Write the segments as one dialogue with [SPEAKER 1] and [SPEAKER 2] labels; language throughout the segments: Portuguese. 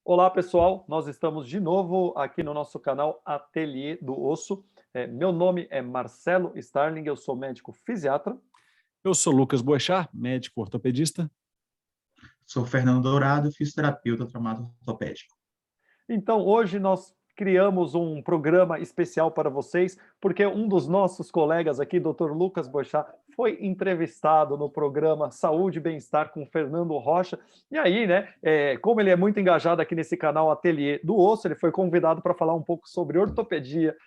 [SPEAKER 1] Olá, pessoal. Nós estamos de novo aqui no nosso canal Ateliê do Osso. Meu nome é Marcelo Starling, eu sou médico fisiatra.
[SPEAKER 2] Eu sou Lucas Boechat, médico ortopedista.
[SPEAKER 3] Sou Fernando Dourado, fisioterapeuta traumato-ortopédico.
[SPEAKER 1] Então, hoje nós criamos um programa especial para vocês, porque um dos nossos colegas aqui, Dr. Lucas Boechat, foi entrevistado no programa Saúde e Bem-Estar com Fernando Rocha. E aí, né, como ele é muito engajado aqui nesse canal Ateliê do Osso, ele foi convidado para falar um pouco sobre ortopedia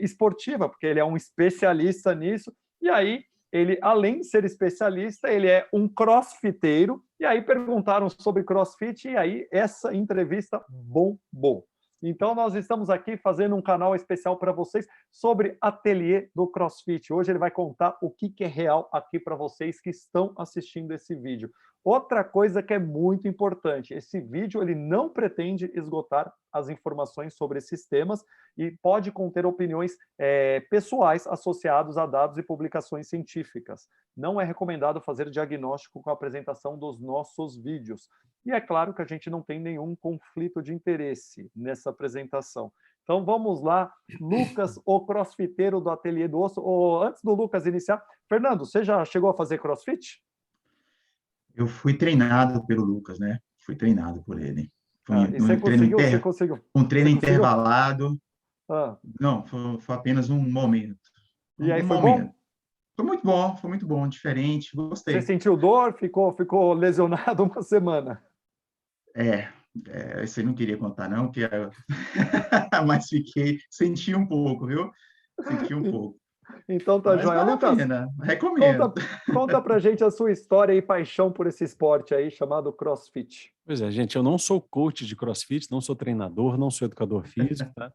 [SPEAKER 1] esportiva, porque ele é um especialista nisso. E aí, ele, além de ser especialista, ele é um crossfiteiro, e aí perguntaram sobre crossfit, e aí essa entrevista bombou. Então, nós estamos aqui fazendo um canal especial para vocês sobre ateliê do CrossFit. Hoje ele vai contar o que é real aqui para vocês que estão assistindo esse vídeo. Outra coisa que é muito importante, esse vídeo ele não pretende esgotar as informações sobre esses temas e pode conter opiniões pessoais associadas a dados e publicações científicas. Não é recomendado fazer diagnóstico com a apresentação dos nossos vídeos. E é claro que a gente não tem nenhum conflito de interesse nessa apresentação. Então vamos lá, Lucas, o crossfiteiro do Ateliê do Osso. Antes do Lucas iniciar, Fernando, você já chegou a fazer crossfit?
[SPEAKER 3] Eu fui treinado pelo Lucas, né? Fui treinado por ele. Foi
[SPEAKER 1] E você
[SPEAKER 3] um treino,
[SPEAKER 1] conseguiu? Você conseguiu?
[SPEAKER 3] um treino
[SPEAKER 1] Você conseguiu?
[SPEAKER 3] intervalado.
[SPEAKER 1] Ah,
[SPEAKER 3] Não, foi apenas um momento.
[SPEAKER 1] e aí,
[SPEAKER 3] Um
[SPEAKER 1] foi bom?
[SPEAKER 3] momento. Foi muito bom, diferente,
[SPEAKER 1] Você
[SPEAKER 3] gostei.
[SPEAKER 1] sentiu dor? Ficou lesionado uma semana?
[SPEAKER 3] É, Esse eu não queria contar, não, mas senti um pouco, viu? Senti um pouco.
[SPEAKER 1] Então tá
[SPEAKER 3] Mas
[SPEAKER 1] joia.
[SPEAKER 3] vale a
[SPEAKER 1] Lucas,
[SPEAKER 3] pena, recomendo.
[SPEAKER 1] conta pra gente a sua história e paixão por esse esporte aí chamado CrossFit.
[SPEAKER 2] Pois é, gente, eu não sou coach de CrossFit, não sou treinador, não sou educador físico, tá?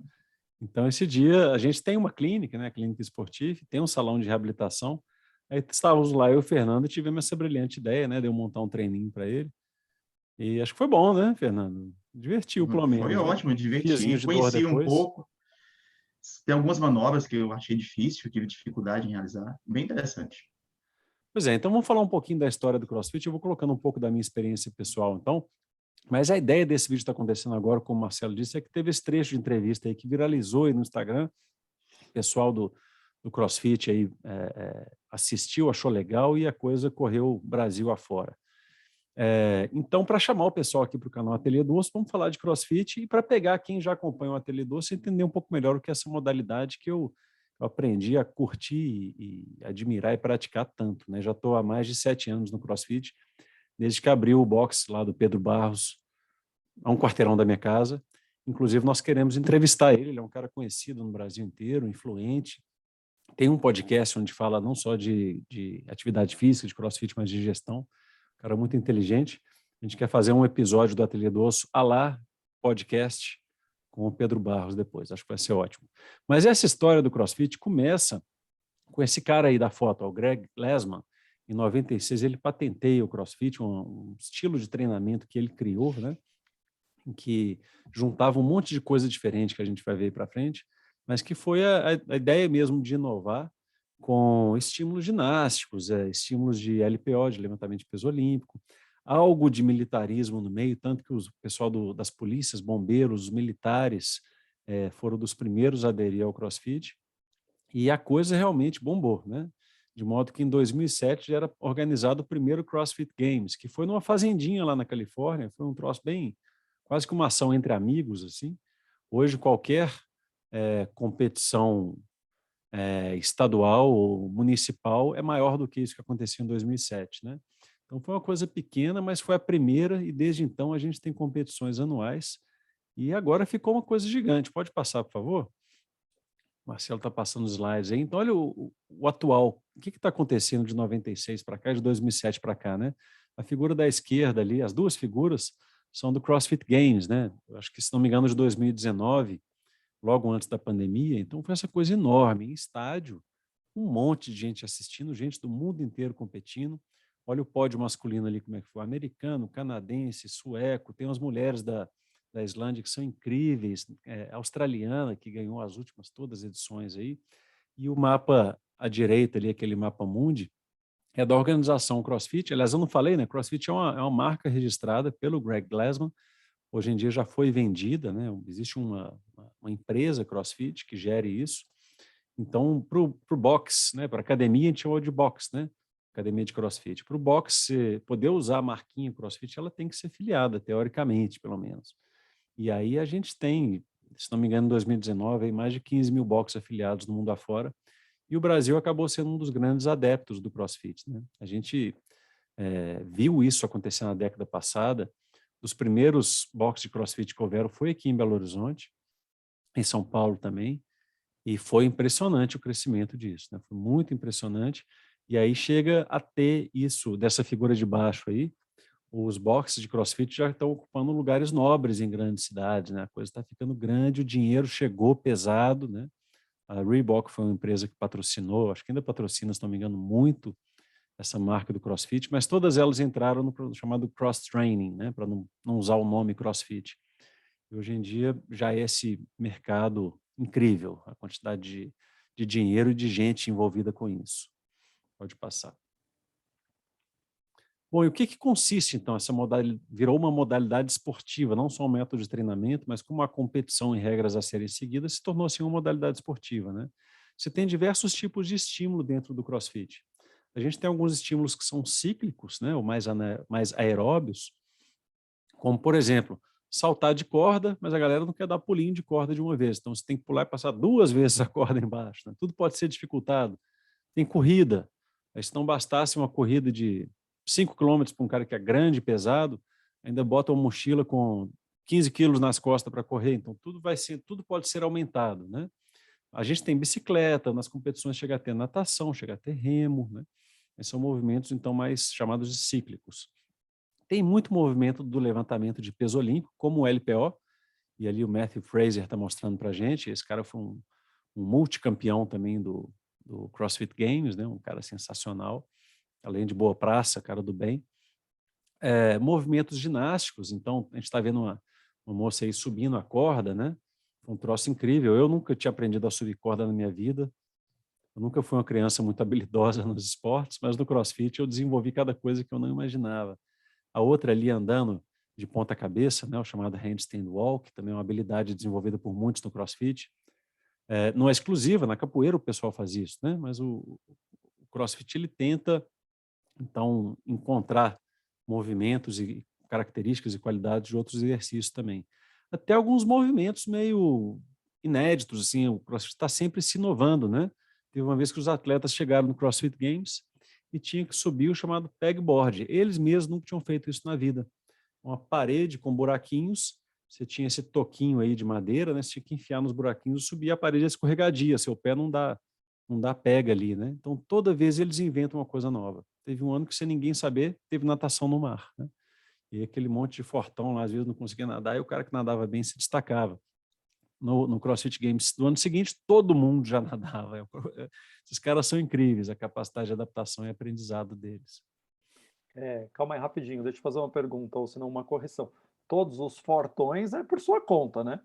[SPEAKER 2] Então, esse dia, a gente tem uma clínica, né, clínica esportiva, tem um salão de reabilitação. Aí estávamos lá, eu e o Fernando, e tivemos essa brilhante ideia, né, de eu montar um treininho para ele. E acho que foi bom, né, Fernando? Divertiu, pelo
[SPEAKER 3] Foi
[SPEAKER 2] menos, né?
[SPEAKER 3] ótimo,
[SPEAKER 2] Diazinho
[SPEAKER 3] diverti,
[SPEAKER 2] de dor
[SPEAKER 3] conheci um
[SPEAKER 2] depois.
[SPEAKER 3] pouco. Tem algumas manobras que eu achei difícil, tive dificuldade em realizar. Bem interessante.
[SPEAKER 2] Pois é, então vamos falar um pouquinho da história do CrossFit. Eu vou colocando um pouco da minha experiência pessoal, então. Mas a ideia desse vídeo está acontecendo agora, como o Marcelo disse, é que teve esse trecho de entrevista aí que viralizou aí no Instagram. O pessoal do CrossFit aí assistiu, achou legal e a coisa correu Brasil afora. Então, para chamar o pessoal aqui para o canal Ateliê do Osso, vamos falar de CrossFit e para pegar quem já acompanha o Ateliê do Osso e entender um pouco melhor o que é essa modalidade que eu aprendi a curtir e admirar e praticar tanto, né? Já estou há mais de 7 anos no CrossFit, desde que abriu o box lá do Pedro Barros, a um quarteirão da minha casa. Inclusive, nós queremos entrevistar ele, ele é um cara conhecido no Brasil inteiro, influente. Tem um podcast onde fala não só de atividade física, de CrossFit, mas de gestão. Um cara muito inteligente. A gente quer fazer um episódio do Ateliê do Osso à la podcast com o Pedro Barros depois. Acho que vai ser ótimo. Mas essa história do CrossFit começa com esse cara aí da foto, o Greg Glassman. Em 96, ele patenteia o CrossFit, um estilo de treinamento que ele criou, né? Em que juntava um monte de coisa diferente que a gente vai ver para frente, mas que foi a ideia mesmo de inovar com estímulos ginásticos, estímulos de LPO, de levantamento de peso olímpico, algo de militarismo no meio, tanto que o pessoal das polícias, bombeiros, os militares foram dos primeiros a aderir ao CrossFit, e a coisa realmente bombou, né? De modo que em 2007 já era organizado o primeiro CrossFit Games, que foi numa fazendinha lá na Califórnia, foi um troço bem, quase que uma ação entre amigos, assim. Hoje qualquer competição estadual ou municipal é maior do que isso que aconteceu em 2007, né? Então foi uma coisa pequena, mas foi a primeira e desde então a gente tem competições anuais e agora ficou uma coisa gigante. Pode passar, por favor? O Marcelo está passando os slides aí. Então, olha o atual. O que está acontecendo de 96 para cá, de 2007 para cá, né? A figura da esquerda ali, as duas figuras são do CrossFit Games, né? Eu acho que, se não me engano, de 2019, logo antes da pandemia. Então, foi essa coisa enorme. Em estádio, um monte de gente assistindo, gente do mundo inteiro competindo. Olha o pódio masculino ali, como é que foi. Americano, canadense, sueco, tem umas mulheres da Islândia que são incríveis, australiana, que ganhou as últimas todas as edições aí, e o mapa à direita ali, aquele mapa mundi, é da organização CrossFit. Aliás, eu não falei, né? CrossFit é uma marca registrada pelo Greg Glassman hoje em dia já foi vendida, né? Existe uma empresa CrossFit que gere isso. Então, para o box, né? Para academia, a gente chama de box, né? Academia de CrossFit. Para o box poder usar a marquinha CrossFit, ela tem que ser filiada, teoricamente, pelo menos. E aí a gente tem, se não me engano, em 2019, aí mais de 15 mil boxes afiliados no mundo afora. E o Brasil acabou sendo um dos grandes adeptos do CrossFit, né? A gente viu isso acontecer na década passada. Os primeiros boxes de CrossFit que houveram foi aqui em Belo Horizonte, em São Paulo também, e foi impressionante o crescimento disso, né? Foi muito impressionante. E aí chega a ter isso, dessa figura de baixo aí, os boxes de CrossFit já estão ocupando lugares nobres em grandes cidades, né? A coisa está ficando grande, o dinheiro chegou pesado, né? A Reebok foi uma empresa que patrocinou, acho que ainda patrocina, se não me engano, muito essa marca do CrossFit, mas todas elas entraram no chamado cross-training, né? Para não usar o nome CrossFit. E hoje em dia já é esse mercado incrível, a quantidade de dinheiro e de gente envolvida com isso. Pode passar. Bom, e o que consiste, então, essa modalidade? Virou uma modalidade esportiva, não só um método de treinamento, mas como uma competição e regras a serem seguidas, se tornou assim uma modalidade esportiva, né? Você tem diversos tipos de estímulo dentro do CrossFit. A gente tem alguns estímulos que são cíclicos, né, ou mais aeróbios, como, por exemplo, saltar de corda, mas a galera não quer dar pulinho de corda de uma vez, então você tem que pular e passar 2 vezes a corda embaixo, né? Tudo pode ser dificultado. Tem corrida, aí se não bastasse uma corrida de 5 quilômetros para um cara que é grande e pesado, ainda bota uma mochila com 15 quilos nas costas para correr, então tudo pode ser aumentado, né? A gente tem bicicleta, nas competições chega a ter natação, chega a ter remo, né? Esses são movimentos, então, mais chamados de cíclicos. Tem muito movimento do levantamento de peso olímpico, como o LPO, e ali o Matthew Fraser está mostrando para a gente. Esse cara foi um multicampeão também do CrossFit Games, né? Um cara sensacional, além de boa praça, cara do bem. Movimentos ginásticos, então a gente está vendo uma moça aí subindo a corda, né? Um troço incrível. Eu nunca tinha aprendido a subir corda na minha vida. Eu nunca fui uma criança muito habilidosa nos esportes, mas no CrossFit eu desenvolvi cada coisa que eu não imaginava. A outra ali andando de ponta cabeça, né, o chamado handstand walk, também é uma habilidade desenvolvida por muitos no CrossFit. Não é exclusiva, na capoeira o pessoal faz isso, né, mas o CrossFit ele tenta, então, encontrar movimentos e características e qualidades de outros exercícios também. Até alguns movimentos meio inéditos, assim, o CrossFit está sempre se inovando, né? Teve uma vez que os atletas chegaram no CrossFit Games e tinham que subir o chamado pegboard. Eles mesmos nunca tinham feito isso na vida. Uma parede com buraquinhos, você tinha esse toquinho aí de madeira, né? Você tinha que enfiar nos buraquinhos e subir, a parede é escorregadia, seu pé não dá pega ali, né? Então, toda vez eles inventam uma coisa nova. Teve um ano que, sem ninguém saber, teve natação no mar, né? E aquele monte de fortão lá, às vezes não conseguia nadar, e o cara que nadava bem se destacava. No CrossFit Games do ano seguinte, todo mundo já nadava. Esses caras são incríveis, a capacidade de adaptação e aprendizado deles.
[SPEAKER 1] Calma aí, rapidinho, deixa eu fazer uma pergunta, ou se não uma correção. Todos os fortões é por sua conta, né?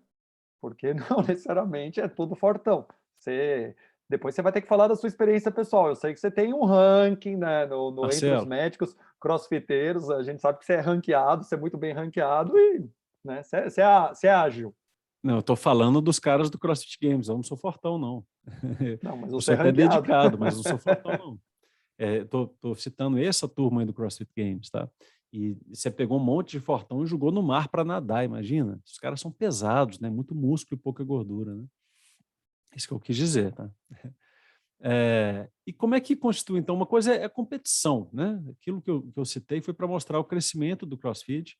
[SPEAKER 1] Porque não necessariamente é tudo fortão. Depois você vai ter que falar da sua experiência pessoal. Eu sei que você tem um ranking, né, entre os
[SPEAKER 2] Marcelo,
[SPEAKER 1] médicos crossfiteiros, a gente sabe que você é ranqueado, você é muito bem ranqueado e, né, você é ágil.
[SPEAKER 2] não, eu estou falando dos caras do CrossFit Games, eu não sou fortão, não.
[SPEAKER 1] Não, mas
[SPEAKER 2] Eu
[SPEAKER 1] você
[SPEAKER 2] sou
[SPEAKER 1] é
[SPEAKER 2] até
[SPEAKER 1] ranqueado.
[SPEAKER 2] dedicado, mas não sou fortão, não. Estou citando essa turma aí do CrossFit Games, tá? E você pegou um monte de fortão e jogou no mar para nadar, imagina. Os caras são pesados, né? Muito músculo e pouca gordura, né? Isso que eu quis dizer, tá? E como é que constitui, então? Uma coisa é competição, né? Aquilo que eu citei foi para mostrar o crescimento do CrossFit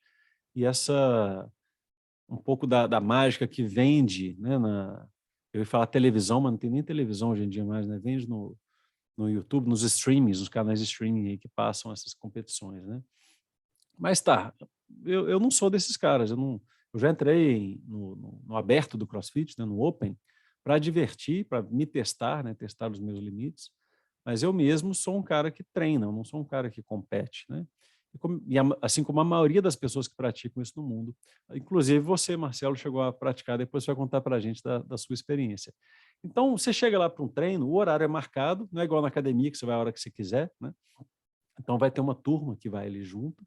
[SPEAKER 2] e um pouco da mágica que vende, né? Eu ia falar televisão, mas não tem nem televisão hoje em dia mais, né? Vende no YouTube, nos streamings, nos canais de streaming aí que passam essas competições, né? Mas tá, eu não sou desses caras, eu já entrei no aberto do CrossFit, né, no Open, para divertir, para me testar, né, testar os meus limites, mas eu mesmo sou um cara que treina, eu não sou um cara que compete, né? Assim como a maioria das pessoas que praticam isso no mundo, inclusive você, Marcelo, chegou a praticar, depois você vai contar para a gente da sua experiência. Então, você chega lá para um treino, o horário é marcado, não é igual na academia, que você vai a hora que você quiser, né? Então, vai ter uma turma que vai ali junto,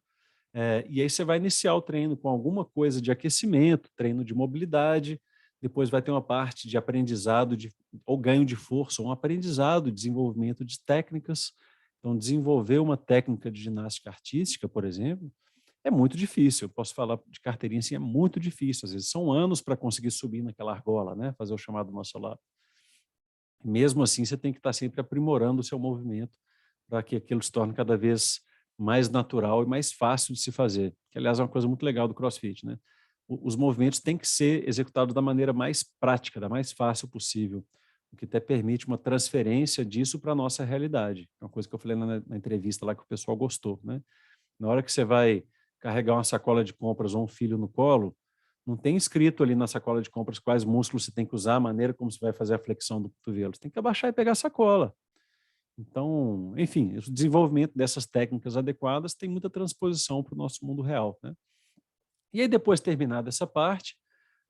[SPEAKER 2] E aí você vai iniciar o treino com alguma coisa de aquecimento, treino de mobilidade, depois vai ter uma parte de aprendizado ou ganho de força, um aprendizado, desenvolvimento de técnicas. Então, desenvolver uma técnica de ginástica artística, por exemplo, é muito difícil. Eu posso falar de carteirinha assim, é muito difícil. Às vezes são anos para conseguir subir naquela argola, né? Fazer o chamado muscle up. Mesmo assim, você tem que estar sempre aprimorando o seu movimento para que aquilo se torne cada vez mais natural e mais fácil de se fazer. Que, aliás, é uma coisa muito legal do CrossFit, né? Os movimentos têm que ser executados da maneira mais prática, da mais fácil possível, o que até permite uma transferência disso para a nossa realidade. É uma coisa que eu falei na entrevista lá que o pessoal gostou, né? Na hora que você vai carregar uma sacola de compras ou um filho no colo, não tem escrito ali na sacola de compras quais músculos você tem que usar, a maneira como você vai fazer a flexão do cotovelo. Você tem que abaixar e pegar a sacola. Então, enfim, o desenvolvimento dessas técnicas adequadas tem muita transposição para o nosso mundo real, né? E aí, depois terminada essa parte,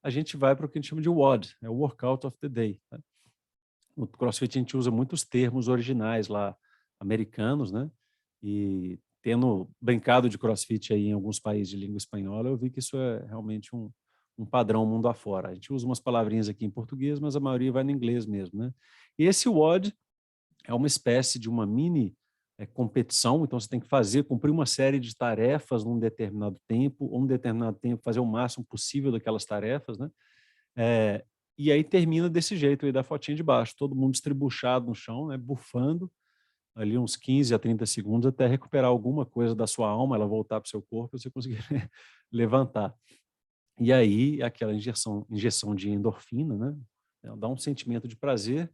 [SPEAKER 2] a gente vai para o que a gente chama de WOD, o Workout of the Day. Né? No CrossFit a gente usa muitos termos originais lá, americanos, né? E tendo brincado de CrossFit aí em alguns países de língua espanhola, eu vi que isso é realmente um padrão mundo afora. A gente usa umas palavrinhas aqui em português, mas a maioria vai no inglês mesmo, né? E esse WOD é uma espécie de uma mini competição, então você tem que cumprir uma série de tarefas num determinado tempo, ou um determinado tempo fazer o máximo possível daquelas tarefas, né? E aí termina desse jeito aí da fotinha de baixo, todo mundo estribuchado no chão, né, bufando, ali uns 15 a 30 segundos até recuperar alguma coisa da sua alma, ela voltar para o seu corpo e você conseguir levantar. E aí aquela injeção de endorfina, né, dá um sentimento de prazer.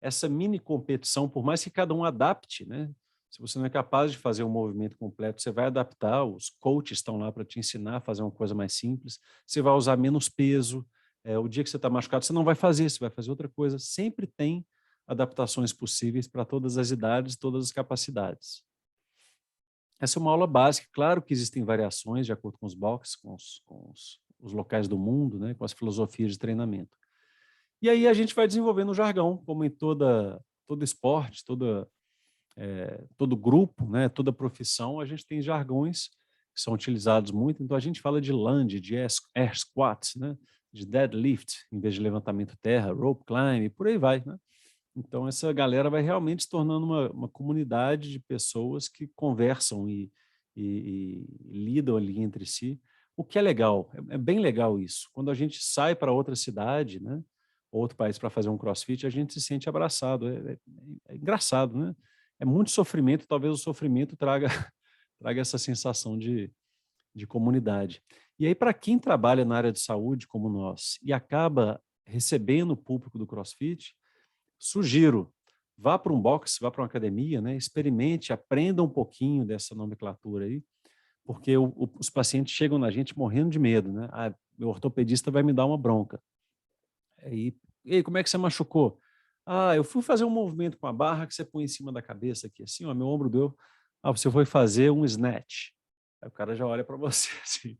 [SPEAKER 2] Essa mini competição, por mais que cada um adapte, né, se você não é capaz de fazer um movimento completo, você vai adaptar, os coaches estão lá para te ensinar a fazer uma coisa mais simples, você vai usar menos peso, o dia que você está machucado, você não vai fazer, você vai fazer outra coisa. Sempre tem adaptações possíveis para todas as idades, todas as capacidades. Essa é uma aula básica, claro que existem variações de acordo com os boxes, com os locais do mundo, né, com as filosofias de treinamento. E aí a gente vai desenvolvendo o jargão, como em todo esporte, todo grupo, né, toda profissão, a gente tem jargões que são utilizados muito. Então a gente fala de lunge, de air squats, né, de deadlift, em vez de levantamento terra, rope climb, por aí vai, né? Então essa galera vai realmente se tornando uma comunidade de pessoas que conversam e lidam ali entre si, o que é legal, é bem legal isso. Quando a gente sai para outra cidade, né, outro país para fazer um CrossFit, a gente se sente abraçado. É engraçado, né? É muito sofrimento, talvez o sofrimento traga essa sensação de comunidade. E aí, para quem trabalha na área de saúde, como nós, e acaba recebendo o público do CrossFit, sugiro, vá para um box, vá para uma academia, né? Experimente, aprenda um pouquinho dessa nomenclatura aí, porque os pacientes chegam na gente morrendo de medo, né? Ah, meu ortopedista vai me dar uma bronca. E aí, como é que você machucou? Ah, eu fui fazer um movimento com a barra que você põe em cima da cabeça aqui, assim, ó, meu ombro deu. Ah, você foi fazer um snatch. Aí o cara já olha para você, assim,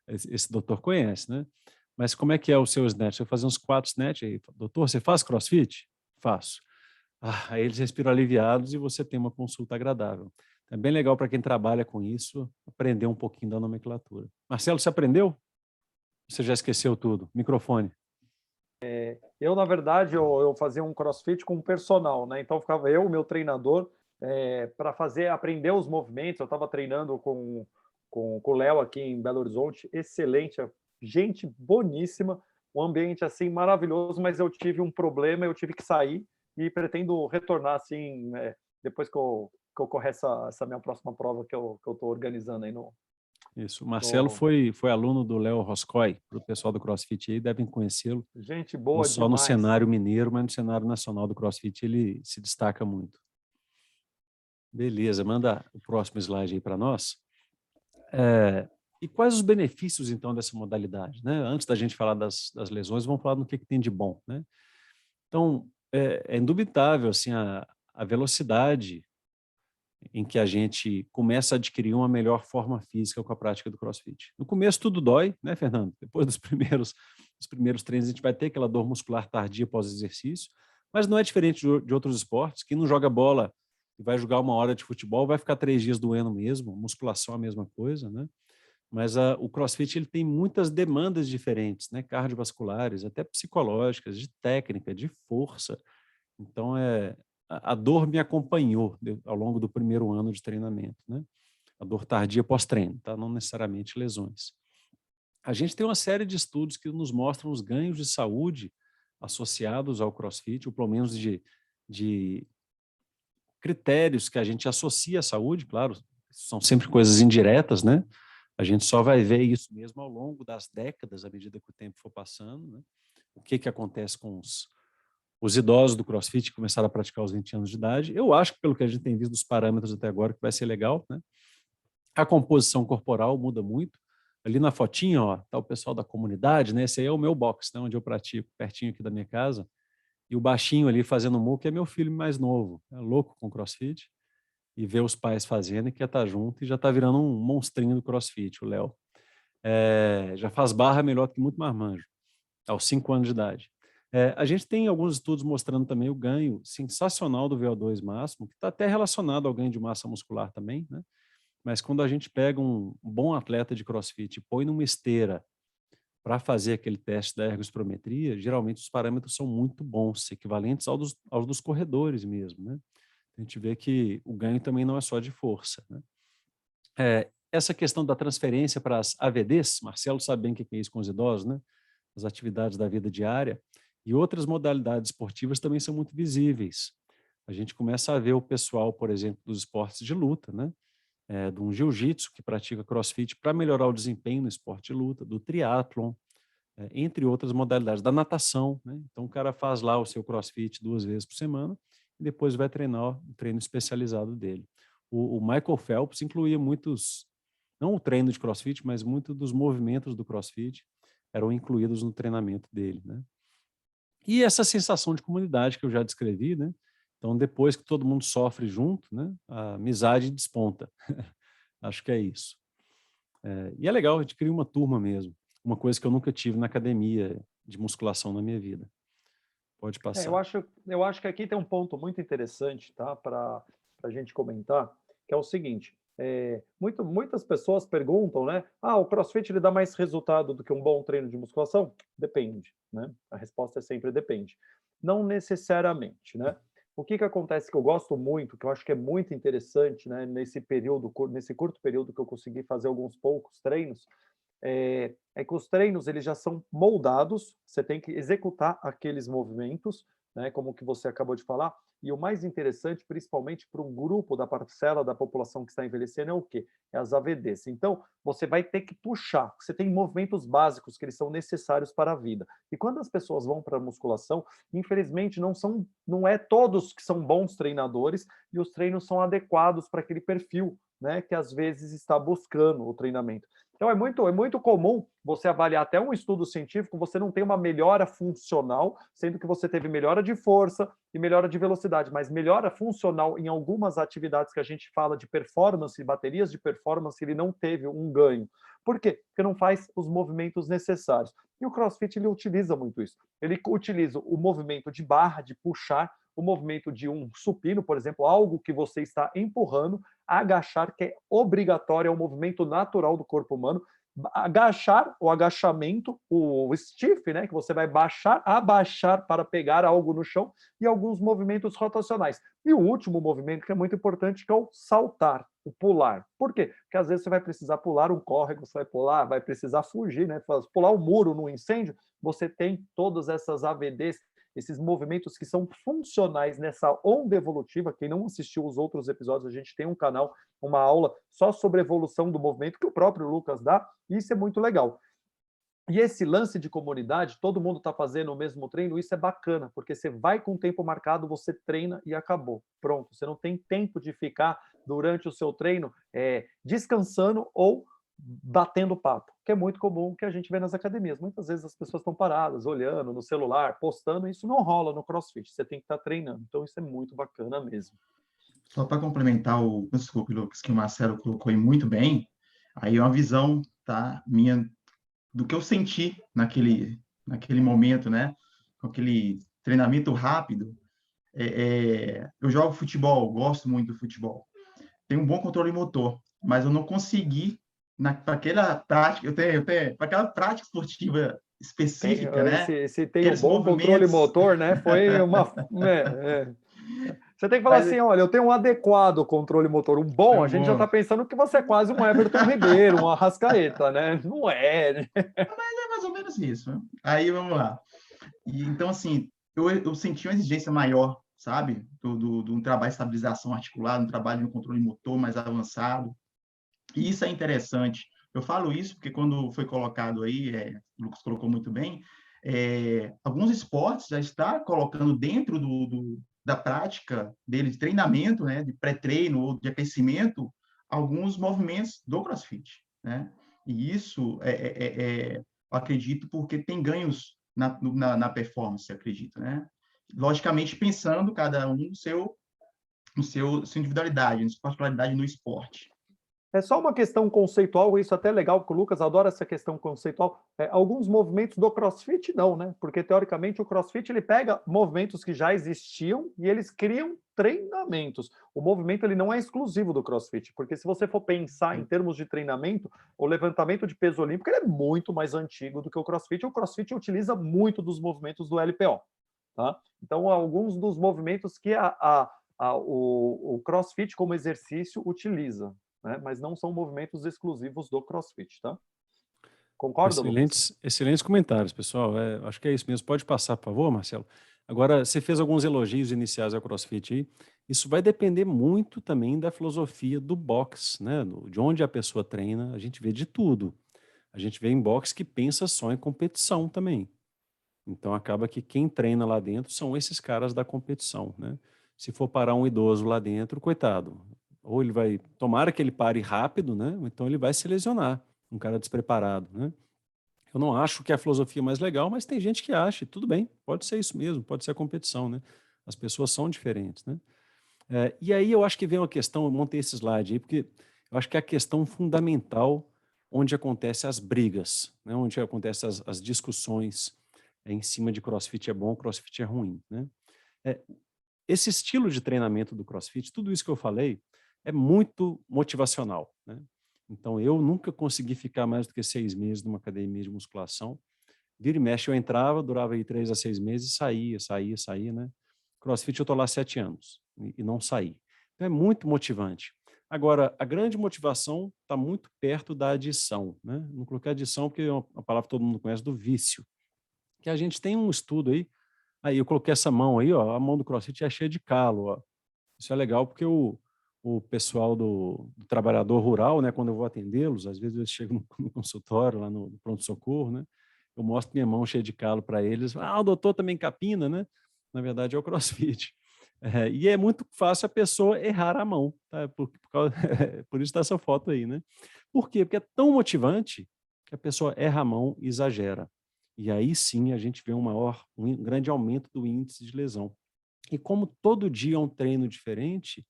[SPEAKER 2] esse doutor conhece, né? Mas como é que é o seu snatch? Eu fazer uns 4 snatch aí. Doutor, você faz CrossFit? Faço. Ah, aí eles respiram aliviados e você tem uma consulta agradável. É bem legal para quem trabalha com isso, aprender um pouquinho da nomenclatura. Marcelo, você aprendeu? Você já esqueceu tudo? Microfone.
[SPEAKER 1] Eu, na verdade, eu fazia um CrossFit com um personal, né? Então ficava eu, meu treinador, para aprender os movimentos. Eu estava treinando com o Léo aqui em Belo Horizonte, excelente, gente boníssima, um ambiente assim maravilhoso, mas eu tive um problema, eu tive que sair e pretendo retornar assim, depois que eu correr essa minha próxima prova que eu estou organizando aí no.
[SPEAKER 2] Isso, o Marcelo foi aluno do Léo Roscoe, para o pessoal do CrossFit aí, devem conhecê-lo.
[SPEAKER 1] Gente
[SPEAKER 2] Não
[SPEAKER 1] boa
[SPEAKER 2] só no
[SPEAKER 1] demais.
[SPEAKER 2] cenário mineiro, mas no cenário nacional do CrossFit ele se destaca muito. Beleza, manda o próximo slide aí para nós. E quais os benefícios, então, dessa modalidade? Né? Antes da gente falar das lesões, vamos falar do que tem de bom. Né? Então, é indubitável assim, a velocidade em que a gente começa a adquirir uma melhor forma física com a prática do CrossFit. No começo tudo dói, né, Fernando? Depois dos primeiros treinos a gente vai ter aquela dor muscular tardia pós-exercício, mas não é diferente de outros esportes. Quem não joga bola vai jogar 1 hora de futebol, vai ficar 3 dias doendo mesmo, musculação a mesma coisa, né? Mas o CrossFit ele tem muitas demandas diferentes, né? Cardiovasculares, até psicológicas, de técnica, de força. Então, a dor me acompanhou ao longo do primeiro ano de treinamento, né? A dor tardia pós-treino, tá? Não necessariamente lesões. A gente tem uma série de estudos que nos mostram os ganhos de saúde associados ao CrossFit, ou pelo menos de critérios que a gente associa à saúde, claro, são sempre coisas indiretas, né? A gente só vai ver isso mesmo ao longo das décadas, à medida que o tempo for passando, né? O que acontece com os idosos do CrossFit que começaram a praticar aos 20 anos de idade. Eu acho que, pelo que a gente tem visto dos parâmetros até agora, que vai ser legal, né? A composição corporal muda muito. Ali na fotinha, ó, tá o pessoal da comunidade, né? Esse aí é o meu box, né? Onde eu pratico, pertinho aqui da minha casa. E o baixinho ali fazendo muco é meu filho mais novo, é louco com CrossFit. E vê os pais fazendo e quer estar junto e já está virando um monstrinho do CrossFit, o Léo. Já faz barra melhor que muito marmanjo, aos 5 anos de idade. A gente tem alguns estudos mostrando também o ganho sensacional do VO2 máximo, que está até relacionado ao ganho de massa muscular também, né? Mas quando a gente pega um bom atleta de CrossFit e põe numa esteira para fazer aquele teste da ergospirometria, geralmente os parâmetros são muito bons, equivalentes aos dos corredores mesmo, né? A gente vê que o ganho também não é só de força, né? Essa questão da transferência para as AVDs, Marcelo sabe bem o que é isso com os idosos, né? As atividades da vida diária, e outras modalidades esportivas também são muito visíveis. A gente começa a ver o pessoal, por exemplo, dos esportes de luta, né? De um jiu-jitsu que pratica CrossFit para melhorar o desempenho no esporte de luta, do triatlon, entre outras modalidades, da natação, né? Então o cara faz lá o seu CrossFit 2 vezes por semana e depois vai treinar o treino especializado dele. O Michael Phelps incluía muitos, não o treino de CrossFit, mas muitos dos movimentos do CrossFit eram incluídos no treinamento dele, né? E essa sensação de comunidade que eu já descrevi, né? Então, depois que todo mundo sofre junto, né? A amizade desponta. Acho que é isso. E é legal, a gente cria uma turma mesmo. Uma coisa que eu nunca tive na academia de musculação na minha vida. Pode passar.
[SPEAKER 1] Eu acho que aqui tem um ponto muito interessante, tá? Para a gente comentar, que é o seguinte. Muitas pessoas perguntam, né? O CrossFit ele dá mais resultado do que um bom treino de musculação? Depende, né? A resposta é sempre depende. Não necessariamente, né? O que acontece que eu gosto muito, que eu acho que é muito interessante, né? Nesse curto período que eu consegui fazer alguns poucos treinos, que os treinos eles já são moldados, você tem que executar aqueles movimentos, né, como o que você acabou de falar, e o mais interessante, principalmente para um grupo da parcela da população que está envelhecendo, é o quê? É as AVDs. Então, você vai ter que puxar, você tem movimentos básicos que eles são necessários para a vida. E quando as pessoas vão para a musculação, infelizmente não é todos que são bons treinadores e os treinos são adequados para aquele perfil, né, que às vezes está buscando o treinamento. Então, é muito comum você avaliar até um estudo científico, você não tem uma melhora funcional, sendo que você teve melhora de força e melhora de velocidade, mas melhora funcional em algumas atividades que a gente fala de performance, baterias de performance, ele não teve um ganho. Por quê? Porque não faz os movimentos necessários. E o CrossFit, ele utiliza muito isso. Ele utiliza o movimento de barra, de puxar, o movimento de um supino, por exemplo, algo que você está empurrando, agachar, que é obrigatório, é um movimento natural do corpo humano, agachar, o agachamento, o stiff, né, que você vai abaixar para pegar algo no chão, e alguns movimentos rotacionais. E o último movimento que é muito importante, que é o saltar, o pular. Por quê? Porque às vezes você vai precisar pular um córrego, você vai pular, vai precisar fugir, né, pular um muro no incêndio, você tem todas essas AVDs, esses movimentos que são funcionais nessa onda evolutiva. Quem não assistiu os outros episódios, a gente tem um canal, uma aula só sobre evolução do movimento, que o próprio Lucas dá, e isso é muito legal. E esse lance de comunidade, todo mundo está fazendo o mesmo treino, isso é bacana, porque você vai com o tempo marcado, você treina e acabou. Pronto, você não tem tempo de ficar durante o seu treino descansando ou batendo papo, que é muito comum que a gente vê nas academias. Muitas vezes as pessoas estão paradas, olhando no celular, postando, e isso não rola no CrossFit, você tem que estar treinando. Então isso é muito bacana mesmo.
[SPEAKER 3] Só para complementar desculpe, Lucas, que o Marcelo colocou aí muito bem, aí é uma visão, tá, minha, do que eu senti naquele momento, né, com aquele treinamento rápido. eu jogo futebol, gosto muito do futebol, tenho um bom controle motor, mas eu não consegui, para aquela prática, para aquela prática esportiva específica, né?
[SPEAKER 1] Esse tem um
[SPEAKER 3] Aqueles
[SPEAKER 1] bom controle
[SPEAKER 3] movimentos.
[SPEAKER 1] motor, né? Foi uma. Você tem que falar
[SPEAKER 3] Mas
[SPEAKER 1] assim: olha, eu tenho um adequado controle motor. Um bom,
[SPEAKER 3] é
[SPEAKER 1] a gente já
[SPEAKER 3] bom.
[SPEAKER 1] está pensando que você é quase um Everton Ribeiro, um Arrascaeta, né? Não é, né?
[SPEAKER 3] É mais ou menos isso. Né? Aí vamos lá. E, então, assim, eu senti uma exigência maior, sabe? Do trabalho de estabilização articular, um trabalho de controle motor mais avançado. E isso é interessante. Eu falo isso porque quando foi colocado aí, o Lucas colocou muito bem, alguns esportes já está colocando dentro da prática dele de treinamento, né, de pré-treino ou de aquecimento, alguns movimentos do CrossFit, né? E isso eu acredito porque tem ganhos na performance, acredito, né? Logicamente pensando cada um sua individualidade, na sua particularidade no esporte.
[SPEAKER 1] É só uma questão conceitual, isso até é legal, porque o Lucas adora essa questão conceitual. Alguns movimentos do CrossFit não, né? Porque, teoricamente, o CrossFit ele pega movimentos que já existiam e eles criam treinamentos. O movimento ele não é exclusivo do CrossFit, porque se você for pensar em termos de treinamento, o levantamento de peso olímpico ele é muito mais antigo do que o CrossFit. O CrossFit utiliza muito dos movimentos do LPO. Tá? Então, alguns dos movimentos que o CrossFit como exercício utiliza, né? Mas não são movimentos exclusivos do CrossFit, tá? Concorda, Lucas?
[SPEAKER 2] Excelentes comentários, pessoal. Acho que é isso mesmo. Pode passar, por favor, Marcelo. Agora, você fez alguns elogios iniciais ao CrossFit aí. Isso vai depender muito também da filosofia do box, né? De onde a pessoa treina. A gente vê de tudo. A gente vê em box que pensa só em competição também. Então, acaba que quem treina lá dentro são esses caras da competição, né? Se for parar um idoso lá dentro, coitado. Ou ele vai... Tomara que ele pare rápido, né? Ou então ele vai se lesionar. Um cara despreparado, né? Eu não acho que é a filosofia mais legal, mas tem gente que acha, e tudo bem, pode ser isso mesmo, pode ser a competição, né? As pessoas são diferentes, né? E aí eu acho que vem uma questão, eu montei esse slide aí, porque eu acho que é a questão fundamental onde acontecem as brigas, né? Onde acontecem as discussões em cima de CrossFit é bom, CrossFit é ruim, né? É, esse estilo de treinamento do CrossFit, tudo isso que eu falei, é muito motivacional, né? Então, eu nunca consegui ficar mais do que 6 meses numa academia de musculação. Vira e mexe, eu entrava, durava aí 3 a 6 meses, saía, né? CrossFit eu estou lá 7 anos e não saí. Então, é muito motivante. Agora, a grande motivação está muito perto da adição, né? Não coloquei adição porque é uma palavra que todo mundo conhece, do vício. Que a gente tem um estudo aí eu coloquei essa mão aí, ó, a mão do CrossFit é cheia de calo, ó. Isso é legal porque o pessoal do trabalhador rural, né, quando eu vou atendê-los, às vezes eles chegam no consultório, lá no pronto-socorro, né, eu mostro minha mão cheia de calo para eles. O doutor também capina, né? Na verdade é o CrossFit. E é muito fácil a pessoa errar a mão, tá? Por isso dessa foto aí, né? Por quê? Porque é tão motivante que a pessoa erra a mão e exagera. E aí sim a gente vê um grande aumento do índice de lesão. E como todo dia é um treino diferente,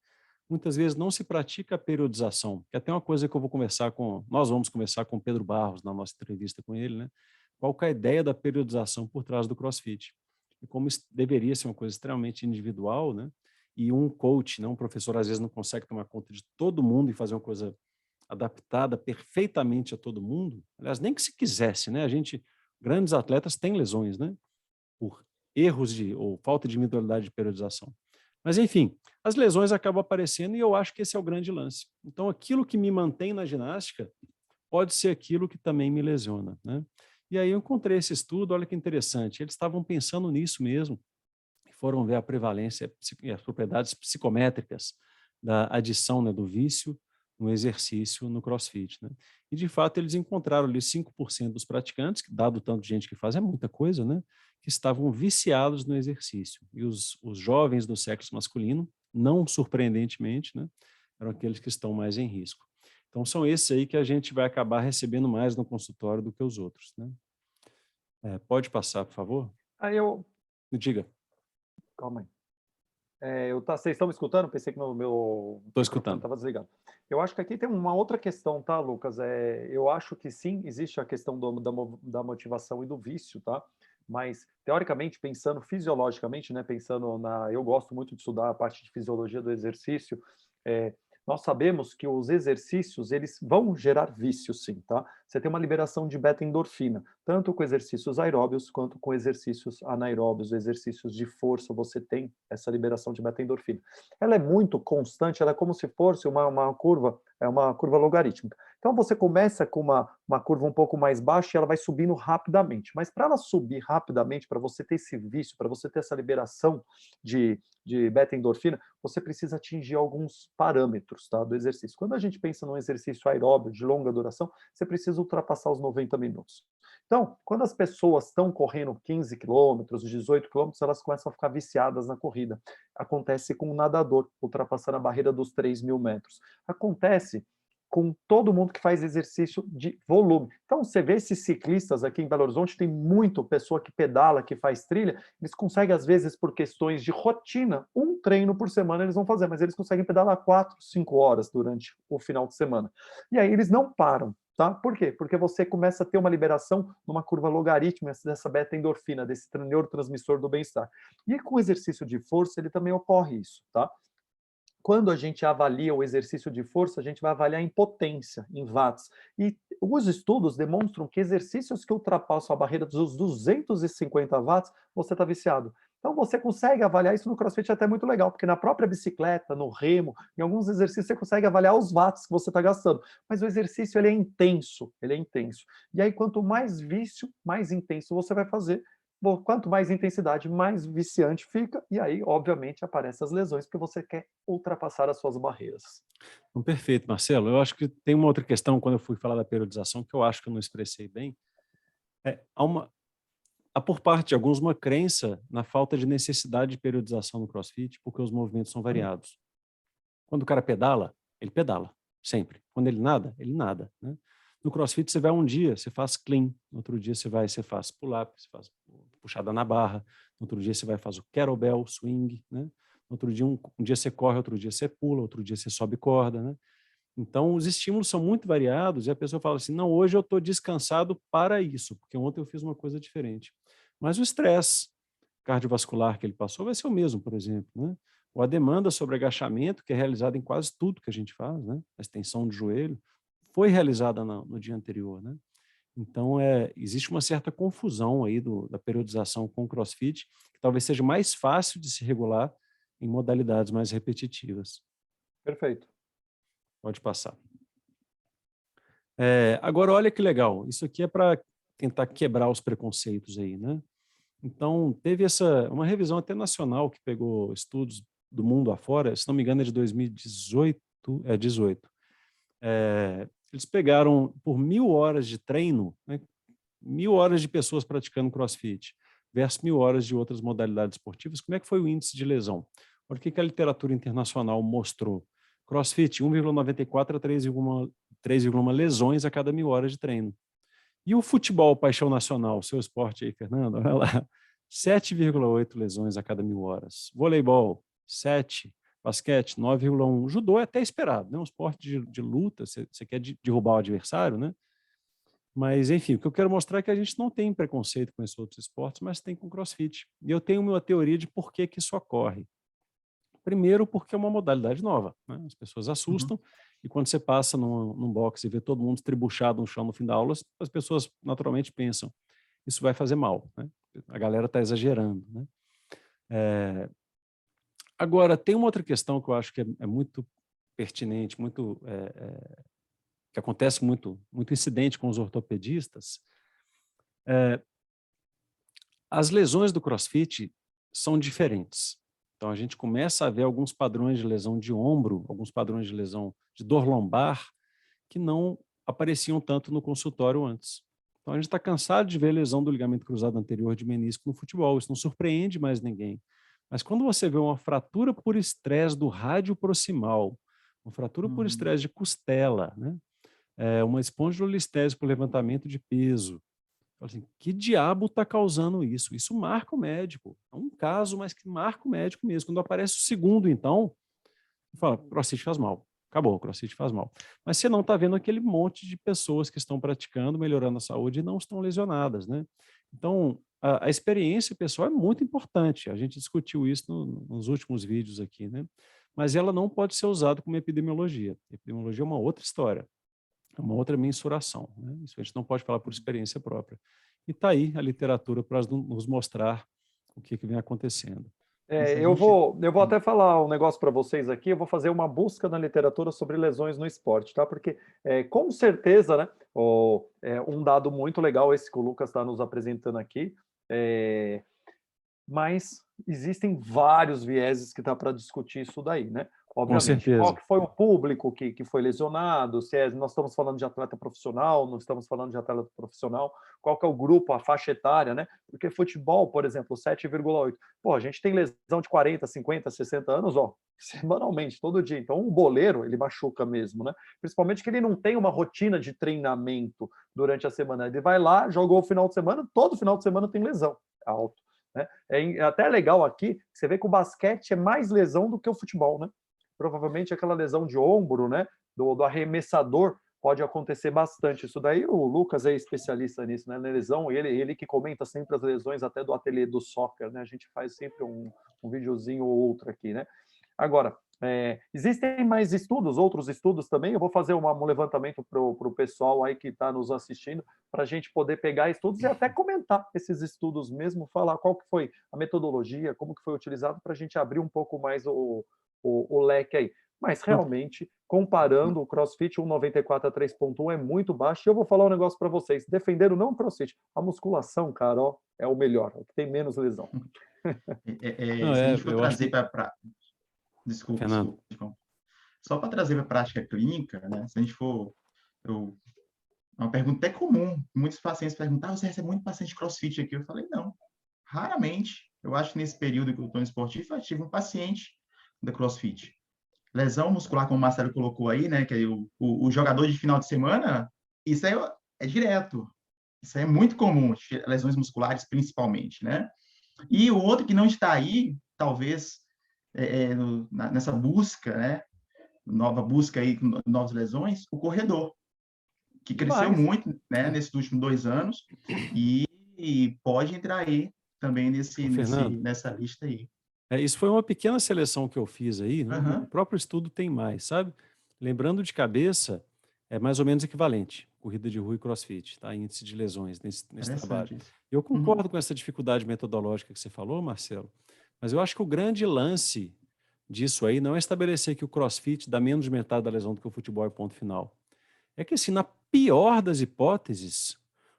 [SPEAKER 2] muitas vezes não se pratica a periodização, que é até uma coisa que nós vamos conversar com o Pedro Barros na nossa entrevista com ele, né? Qual que é a ideia da periodização por trás do CrossFit? E como isso deveria ser uma coisa extremamente individual, né? E um coach, né, um professor, às vezes não consegue tomar conta de todo mundo e fazer uma coisa adaptada perfeitamente a todo mundo. Aliás, nem que se quisesse, né? Grandes atletas têm lesões, né? Por erros ou falta de individualidade de periodização. Mas, enfim, as lesões acabam aparecendo e eu acho que esse é o grande lance. Então, aquilo que me mantém na ginástica pode ser aquilo que também me lesiona, né? E aí eu encontrei esse estudo, olha que interessante, eles estavam pensando nisso mesmo, e foram ver a prevalência e as propriedades psicométricas da adição, né, do vício no exercício no CrossFit, né? E, de fato, eles encontraram ali 5% dos praticantes, que, dado o tanto de gente que faz, é muita coisa, né? Que estavam viciados no exercício. E os jovens do sexo masculino, não surpreendentemente, né, eram aqueles que estão mais em risco. Então, são esses aí que a gente vai acabar recebendo mais no consultório do que os outros, né? Pode passar, por favor? Me diga.
[SPEAKER 1] Calma aí. Vocês estão me escutando? Pensei que meu
[SPEAKER 2] Estou
[SPEAKER 1] microfone
[SPEAKER 2] escutando.
[SPEAKER 1] estava desligado. Eu acho que aqui tem uma outra questão, tá, Lucas? Eu acho que sim, existe a questão da motivação e do vício, tá? mas teoricamente, pensando fisiologicamente, né, eu gosto muito de estudar a parte de fisiologia do exercício, é, nós sabemos que os exercícios, eles vão gerar vício, sim, tá? Você tem uma liberação de beta-endorfina, tanto com exercícios aeróbios quanto com exercícios anaeróbios, exercícios de força, você tem essa liberação de beta-endorfina. Ela é muito constante, ela é como se fosse uma curva, é uma curva logarítmica. Então, você começa com uma curva um pouco mais baixa e ela vai subindo rapidamente. Mas para ela subir rapidamente, para você ter esse vício, para você ter essa liberação de beta-endorfina, você precisa atingir alguns parâmetros, tá, do exercício. Quando a gente pensa num exercício aeróbio de longa duração, você precisa ultrapassar os 90 minutos. Então, quando as pessoas estão correndo 15 quilômetros, 18 quilômetros, elas começam a ficar viciadas na corrida. Acontece com o nadador, ultrapassando a barreira dos 3.000 metros. Acontece com todo mundo que faz exercício de volume. Então, você vê esses ciclistas aqui em Belo Horizonte, tem muito pessoa que pedala, que faz trilha, eles conseguem, às vezes, por questões de rotina, um treino por semana eles vão fazer, mas eles conseguem pedalar 4, 5 horas durante o final de semana. E aí eles não param, tá? Por quê? Porque você começa a ter uma liberação numa curva logarítmica dessa beta-endorfina, desse neurotransmissor do bem-estar. E com o exercício de força, ele também ocorre isso, tá? Quando a gente avalia o exercício de força, a gente vai avaliar em potência, em watts. E os estudos demonstram que exercícios que ultrapassam a barreira dos 250 watts, você está viciado. Então, você consegue avaliar isso no CrossFit, é até muito legal, porque na própria bicicleta, no remo, em alguns exercícios você consegue avaliar os watts que você está gastando. Mas o exercício, ele é intenso, ele é intenso. E aí, quanto mais vício, mais intenso você vai fazer. Bom, quanto mais intensidade, mais viciante fica, e aí, obviamente, aparecem as lesões, porque você quer ultrapassar as suas barreiras.
[SPEAKER 2] Então, perfeito, Marcelo. Eu acho que tem uma outra questão, quando eu fui falar da periodização, que eu acho que eu não expressei bem. Há por parte de alguns uma crença na falta de necessidade de periodização no CrossFit, porque os movimentos são variados. Quando o cara pedala, ele pedala, sempre. Quando ele nada, né? No CrossFit, você vai um dia, você faz clean. No outro dia, você faz pull-up, você faz puxada na barra. No outro dia, você vai fazer o kettlebell, swing, né? No outro dia, um dia você corre, outro dia você pula, outro dia você sobe corda, né? Então, os estímulos são muito variados e a pessoa fala assim, não, hoje eu estou descansado para isso, porque ontem eu fiz uma coisa diferente. Mas o estresse cardiovascular que ele passou vai ser o mesmo, por exemplo, né? Ou a demanda sobre agachamento, que é realizada em quase tudo que a gente faz, né? A extensão de joelho, foi realizada no dia anterior, né? Então, existe uma certa confusão aí da periodização com o CrossFit, que talvez seja mais fácil de se regular em modalidades mais repetitivas.
[SPEAKER 1] Perfeito.
[SPEAKER 2] Pode passar. Agora, olha que legal. Isso aqui é para tentar quebrar os preconceitos aí, né? Então, teve uma revisão até nacional que pegou estudos do mundo afora, se não me engano é de 2018, 18. Eles pegaram por 1.000 horas de treino, né, 1.000 horas de pessoas praticando CrossFit versus 1.000 horas de outras modalidades esportivas. Como é que foi o índice de lesão? Olha o que a literatura internacional mostrou. CrossFit, 1,94 a 3,1 lesões a cada 1.000 horas de treino. E o futebol, paixão nacional, seu esporte aí, Fernando, olha lá, 7,8 lesões a cada 1.000 horas. Voleibol, 7. Basquete, 9,1. Judô é até esperado, né? Um esporte de luta, você quer derrubar o adversário, né? Mas, enfim, o que eu quero mostrar é que a gente não tem preconceito com esses outros esportes, mas tem com o CrossFit. E eu tenho uma teoria de por que isso ocorre. Primeiro, porque é uma modalidade nova, né? As pessoas assustam, e quando você passa num boxe e vê todo mundo estribuchado no chão no fim da aula, as pessoas naturalmente pensam, isso vai fazer mal, né? A galera está exagerando, né? Agora, tem uma outra questão que eu acho que é muito pertinente, que acontece muito incidente com os ortopedistas. As lesões do CrossFit são diferentes. Então, a gente começa a ver alguns padrões de lesão de ombro, alguns padrões de lesão de dor lombar, que não apareciam tanto no consultório antes. Então, a gente está cansado de ver lesão do ligamento cruzado anterior de menisco no futebol, isso não surpreende mais ninguém. Mas quando você vê uma fratura por estresse do rádio proximal, uma fratura por estresse de costela, né? Uma espondilolistese por levantamento de peso, assim, que diabo está causando isso? Isso marca o médico. É um caso, mas que marca o médico mesmo. Quando aparece o segundo, então, fala, CrossFit faz mal. Acabou, CrossFit faz mal. Mas você não está vendo aquele monte de pessoas que estão praticando, melhorando a saúde e não estão lesionadas, né? Então, a experiência pessoal é muito importante. A gente discutiu isso nos últimos vídeos aqui, né? Mas ela não pode ser usada como epidemiologia. Epidemiologia é uma outra história, é uma outra mensuração, né? Isso a gente não pode falar por experiência própria. E está aí a literatura para nos mostrar o que vem acontecendo.
[SPEAKER 3] E se a
[SPEAKER 1] Eu
[SPEAKER 3] gente...
[SPEAKER 1] vou até falar um negócio para vocês aqui, eu vou fazer uma busca na literatura sobre lesões no esporte, tá? Porque com certeza, né, um dado muito legal esse que o Lucas está nos apresentando aqui, mas existem vários vieses que dá para discutir isso daí, né?
[SPEAKER 2] Com
[SPEAKER 1] Obviamente, qual
[SPEAKER 2] certeza.
[SPEAKER 1] que foi o público que foi lesionado, se nós estamos falando de atleta profissional, não estamos falando de atleta profissional, qual que é o grupo, a faixa etária, né? Porque futebol, por exemplo, 7,8. Pô, a gente tem lesão de 40, 50, 60 anos, ó, semanalmente, todo dia. Então, um boleiro, ele machuca mesmo, né? Principalmente que ele não tem uma rotina de treinamento durante a semana. Ele vai lá, jogou o final de semana, todo final de semana tem lesão alto. Né? É até legal aqui, você vê que o basquete é mais lesão do que o futebol, né? Provavelmente aquela lesão de ombro, né, do arremessador, pode acontecer bastante. Isso daí o Lucas é especialista nisso, né, na lesão, ele que comenta sempre as lesões até do ateliê do soccer, né, a gente faz sempre um videozinho ou outro aqui, né. Agora, existem mais estudos, outros estudos também, eu vou fazer um levantamento para o pessoal aí que está nos assistindo, para a gente poder pegar estudos e até comentar esses estudos mesmo, falar qual que foi a metodologia, como que foi utilizado, para a gente abrir um pouco mais o leque aí. Mas realmente, comparando o CrossFit 194 a 3.1 é muito baixo. E eu vou falar um negócio para vocês. Defendendo não o CrossFit, a musculação, cara, ó, é o melhor, é o que tem menos lesão.
[SPEAKER 2] Não,
[SPEAKER 3] Se a gente for
[SPEAKER 2] eu acho
[SPEAKER 3] trazer
[SPEAKER 2] que...
[SPEAKER 3] para... Desculpa.
[SPEAKER 2] Fernando.
[SPEAKER 3] Só para trazer para a prática clínica, né? Se a gente for... Uma pergunta até comum. Muitos pacientes perguntam, você recebe muito paciente CrossFit aqui? Eu falei, não. Raramente. Eu acho que nesse período que eu estou no esportivo, eu tive um paciente da CrossFit. Lesão muscular, como o Marcelo colocou aí, né? Que é o jogador de final de semana, isso aí é direto. Isso aí é muito comum, lesões musculares principalmente, né? E o outro que não está aí, talvez, nessa busca, né? Nova busca aí, com novas lesões, o corredor, que cresceu muito, né? Nesses últimos 2 anos e pode entrar aí também
[SPEAKER 2] Fernando,
[SPEAKER 3] nessa lista aí.
[SPEAKER 2] isso foi uma pequena seleção que eu fiz aí, né? O próprio estudo tem mais, sabe? Lembrando de cabeça, é mais ou menos equivalente, corrida de rua e CrossFit, tá? Índice de lesões nesse trabalho.
[SPEAKER 3] Isso.
[SPEAKER 2] Eu concordo com essa dificuldade metodológica que você falou, Marcelo, mas eu acho que o grande lance disso aí não é estabelecer que o CrossFit dá menos de metade da lesão do que o futebol, é ponto final. É que, assim, na pior das hipóteses,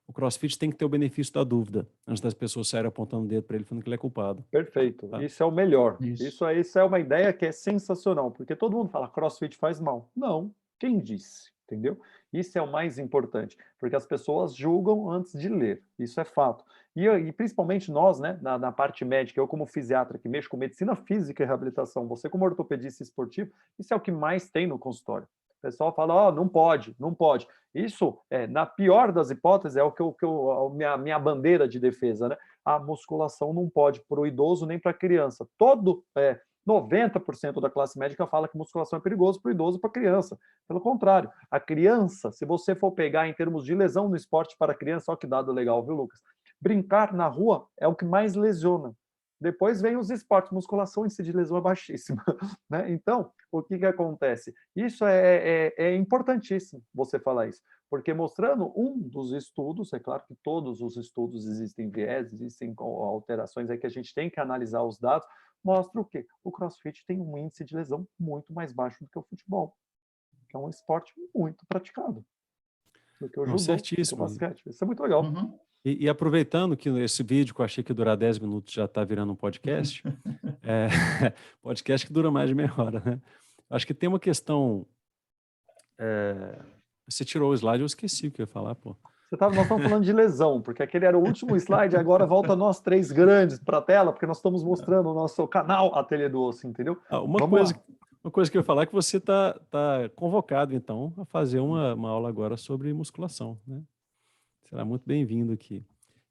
[SPEAKER 2] o CrossFit tem que ter o benefício da dúvida, antes das pessoas saírem apontando o dedo para ele falando que ele é culpado.
[SPEAKER 1] Perfeito.
[SPEAKER 2] Tá?
[SPEAKER 1] Isso é o melhor.
[SPEAKER 3] Isso.
[SPEAKER 1] Isso é uma ideia que é sensacional, porque todo mundo fala CrossFit faz mal. Não. Quem disse? Entendeu? Isso é o mais importante, porque as pessoas julgam antes de ler. Isso é fato. E principalmente nós, né, na parte médica, eu como fisiatra que mexo com medicina física e reabilitação, você como ortopedista esportivo, isso é o que mais tem no consultório. O pessoal fala, não pode, não pode. Isso, na pior das hipóteses, é o que a minha bandeira de defesa, né? A musculação não pode para o idoso nem para a criança. 90% da classe médica fala que musculação é perigoso para o idoso e para a criança. Pelo contrário, a criança, se você for pegar em termos de lesão no esporte para a criança, olha que dado legal, viu, Lucas? Brincar na rua é o que mais lesiona. Depois vem os esportes, musculação, índice de lesão é baixíssima. Né? Então, o que acontece? Isso é importantíssimo você falar isso, porque mostrando um dos estudos, é claro que todos os estudos existem viés, existem alterações, é que a gente tem que analisar os dados, mostra o quê? O CrossFit tem um índice de lesão muito mais baixo do que o futebol, que é um esporte muito praticado, do que o judô, do que o basquete. Isso é muito legal.
[SPEAKER 2] E aproveitando que esse vídeo que eu achei que ia durar 10 minutos já está virando um podcast, podcast que dura mais de meia hora, né? Acho que tem uma questão... Você tirou o slide, eu esqueci o que eu ia falar, pô.
[SPEAKER 1] Nós estamos falando de lesão, porque aquele era o último slide, agora volta nós três grandes para a tela, porque nós estamos mostrando o nosso canal Ateliê do Osso, entendeu?
[SPEAKER 2] Uma coisa que eu ia falar é que você está convocado, então, a fazer uma aula agora sobre musculação, né? Será muito bem-vindo aqui.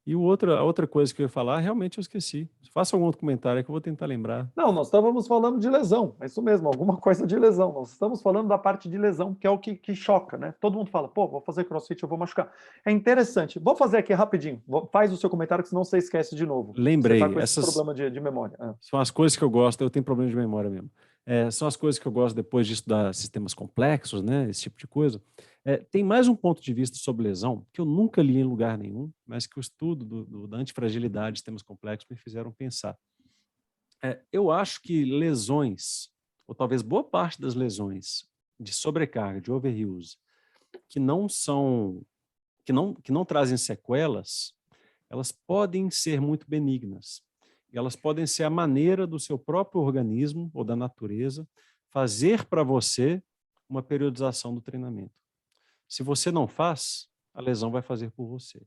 [SPEAKER 2] E a outra coisa que eu ia falar, realmente eu esqueci. Faça algum outro comentário que eu vou tentar lembrar.
[SPEAKER 1] Não, nós estávamos falando de lesão, é isso mesmo, alguma coisa de lesão. Nós estamos falando da parte de lesão, que é o que choca, né? Todo mundo fala, pô, vou fazer crossfit, eu vou machucar. É interessante. Vou fazer aqui rapidinho. Faz o seu comentário, que senão você esquece de novo. Você está
[SPEAKER 2] Lembrei,
[SPEAKER 1] com esse
[SPEAKER 2] essas
[SPEAKER 1] problema de memória.
[SPEAKER 2] são as coisas que eu gosto, eu tenho problema de memória mesmo. São as coisas que eu gosto depois de estudar sistemas complexos, né? Esse tipo de coisa. Tem mais um ponto de vista sobre lesão que eu nunca li em lugar nenhum, mas que o estudo da antifragilidade de sistemas complexos me fizeram pensar. Eu acho que lesões, ou talvez boa parte das lesões de sobrecarga, de overuse, que não são, que não trazem sequelas, elas podem ser muito benignas. E elas podem ser a maneira do seu próprio organismo ou da natureza fazer para você uma periodização do treinamento. Se você não faz, a lesão vai fazer por você.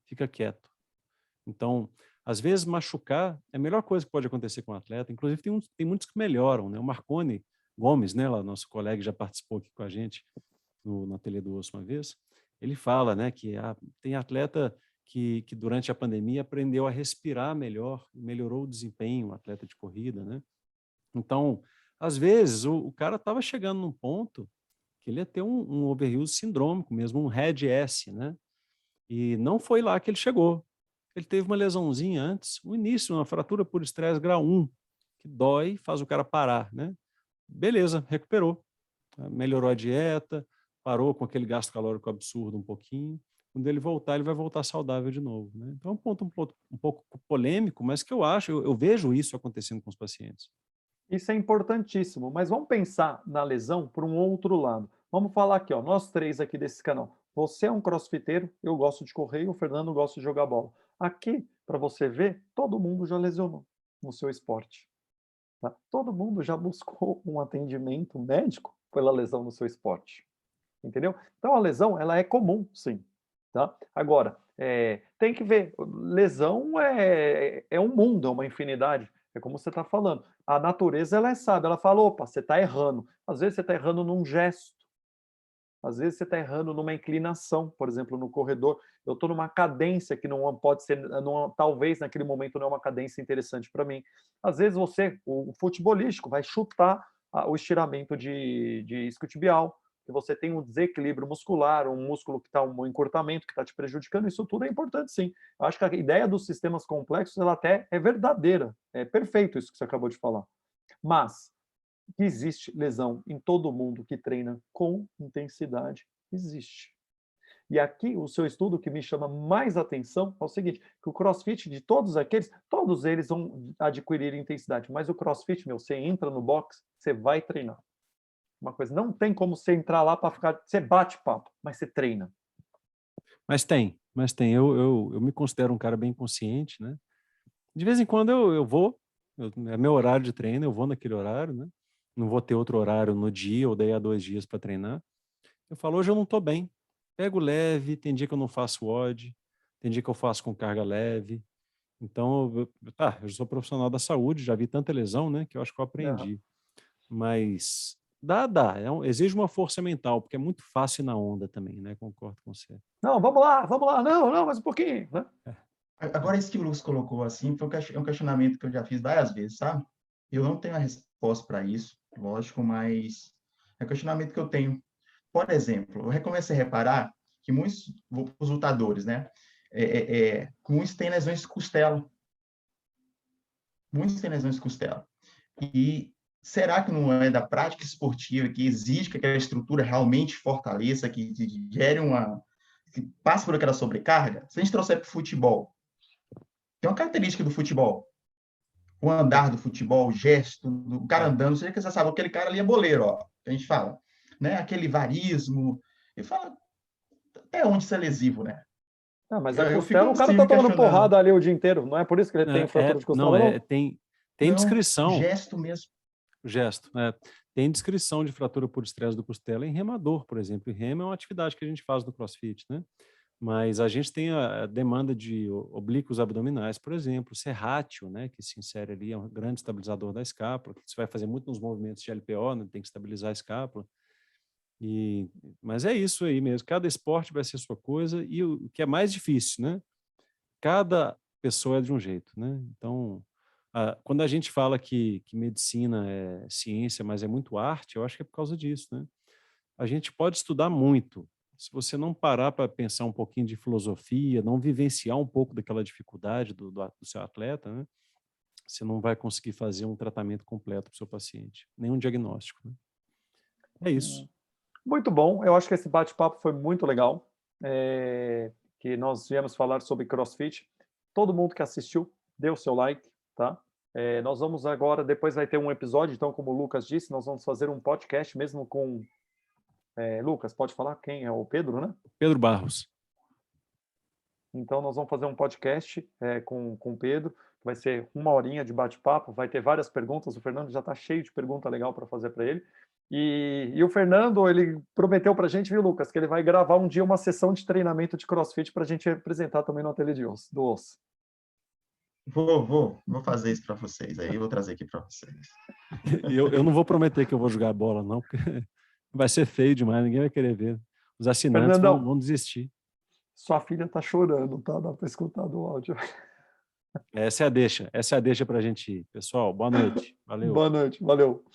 [SPEAKER 2] Fica quieto. Então, às vezes, machucar é a melhor coisa que pode acontecer com o atleta. Inclusive, tem muitos que melhoram, né? O Marconi Gomes, né, lá, nosso colega, já participou aqui com a gente no Ateliê do Osso uma vez. Ele fala, né, que tem atleta que durante a pandemia aprendeu a respirar melhor, melhorou o desempenho, o atleta de corrida, né? Então, às vezes, o cara estava chegando num ponto que ele ia ter um overuse sindrômico mesmo, um RED-S, né? E não foi lá que ele chegou. Ele teve uma lesãozinha antes, o início, uma fratura por estresse grau 1, que dói, faz o cara parar, né? Beleza, recuperou. Melhorou a dieta, parou com aquele gasto calórico absurdo um pouquinho. Quando ele voltar, ele vai voltar saudável de novo, né? Então é um pouco polêmico, mas que eu vejo isso acontecendo com os pacientes.
[SPEAKER 1] Isso é importantíssimo, mas vamos pensar na lesão por um outro lado. Vamos falar aqui, ó, nós três aqui desse canal. Você é um crossfiteiro, eu gosto de correr e o Fernando gosta de jogar bola. Aqui, para você ver, todo mundo já lesionou no seu esporte. Tá? Todo mundo já buscou um atendimento médico pela lesão no seu esporte. Entendeu? Então a lesão, ela é comum, sim. Tá? Agora, tem que ver, lesão é um mundo, é uma infinidade. É como você está falando. A natureza, ela é sábia, ela fala, opa, você está errando. Às vezes você está errando num gesto. Às vezes você está errando numa inclinação, por exemplo, no corredor. Eu estou numa cadência que não pode ser, talvez naquele momento não é uma cadência interessante para mim. Às vezes você, o futebolístico, vai chutar o estiramento de isquiotibial, que você tem um desequilíbrio muscular, um músculo que está um encurtamento que está te prejudicando. Isso tudo é importante, sim. Eu acho que a ideia dos sistemas complexos ela até é verdadeira. É perfeito isso que você acabou de falar. Mas que existe lesão em todo mundo que treina com intensidade, existe. E aqui o seu estudo que me chama mais atenção é o seguinte, que o CrossFit de todos eles vão adquirir intensidade, mas o CrossFit, você entra no box, você vai treinar. Uma coisa, não tem como você entrar lá para ficar, você bate papo, mas você treina.
[SPEAKER 2] Mas tem. Eu me considero um cara bem consciente, né? De vez em quando eu vou, é meu horário de treino, eu vou naquele horário, né? Não vou ter outro horário no dia ou daí a 2 dias para treinar. Eu falo, hoje eu não estou bem. Pego leve, tem dia que eu não faço WOD, tem dia que eu faço com carga leve. Então, eu sou profissional da saúde, já vi tanta lesão, né, que eu acho que eu
[SPEAKER 1] Não,
[SPEAKER 2] aprendi. Mas exige uma força mental, porque é muito fácil ir na onda também, né? Concordo com você.
[SPEAKER 1] não, vamos lá, não, mas um pouquinho, né?
[SPEAKER 3] Agora, isso que o Lucas colocou assim, foi um questionamento que eu já fiz várias vezes, sabe? Eu não tenho a resposta para isso, lógico, mas é um questionamento que eu tenho. Por exemplo, eu comecei a reparar que os lutadores, né? Muitos têm lesões de costela. Muitos têm lesões de costela. E será que não é da prática esportiva que exige que aquela estrutura realmente fortaleça, que gere que passe por aquela sobrecarga? Se a gente trouxer para o futebol, tem uma característica do futebol, o andar do futebol, o gesto, do cara andando, você já sabe, aquele cara ali é boleiro, ó, que a gente fala, né? Aquele varismo, e fala até onde isso é lesivo, né?
[SPEAKER 1] Ah, mas a
[SPEAKER 3] Eu
[SPEAKER 1] costela,
[SPEAKER 3] fico
[SPEAKER 1] o cara
[SPEAKER 3] assim,
[SPEAKER 1] tá
[SPEAKER 3] me
[SPEAKER 1] tomando
[SPEAKER 3] questionando.
[SPEAKER 1] porrada ali o dia inteiro, não é por isso que ele tem fratura de
[SPEAKER 2] Não,
[SPEAKER 1] costela, não?
[SPEAKER 2] tem
[SPEAKER 3] Não,
[SPEAKER 2] descrição,
[SPEAKER 3] gesto mesmo.
[SPEAKER 2] o gesto, né? Tem descrição de fratura por estresse do costela em remador, por exemplo. E remo é uma atividade que a gente faz no CrossFit, né? Mas a gente tem a demanda de oblíquos abdominais, por exemplo, serrátil, né, que se insere ali, é um grande estabilizador da escápula, que você vai fazer muito nos movimentos de LPO, né, tem que estabilizar a escápula. Mas é isso aí mesmo, cada esporte vai ser sua coisa, e o que é mais difícil, né? cada pessoa é de um jeito, né? Então, quando a gente fala que medicina é ciência, mas é muito arte, eu acho que é por causa disso, né? A gente pode estudar muito. Se você não parar para pensar um pouquinho de filosofia, não vivenciar um pouco daquela dificuldade do seu atleta, né? Você não vai conseguir fazer um tratamento completo para o seu paciente, nem um diagnóstico, né? É isso.
[SPEAKER 1] Muito bom. Eu acho que esse bate-papo foi muito legal. Que nós viemos falar sobre CrossFit. Todo mundo que assistiu, dê o seu like, tá? Nós vamos agora, depois vai ter um episódio, então, como o Lucas disse, nós vamos fazer um podcast mesmo com... Lucas, pode falar quem é o Pedro, né?
[SPEAKER 2] Pedro Barros.
[SPEAKER 1] Então, nós vamos fazer um podcast com o Pedro, vai ser 1 horinha de bate-papo, vai ter várias perguntas, o Fernando já está cheio de pergunta legal para fazer para ele. E o Fernando, ele prometeu para a gente, viu, Lucas, que ele vai gravar um dia uma sessão de treinamento de CrossFit para a gente apresentar também no Ateliê do Osso.
[SPEAKER 3] Vou fazer isso para vocês aí, vou trazer aqui para vocês.
[SPEAKER 2] Eu não vou prometer que eu vou jogar bola, não, porque vai ser feio demais, ninguém vai querer ver. Os assinantes vão desistir.
[SPEAKER 1] Sua filha está chorando, tá? Dá para escutar do áudio.
[SPEAKER 2] Essa é a deixa para a gente ir. Pessoal, boa noite. Valeu.
[SPEAKER 1] Boa noite, valeu.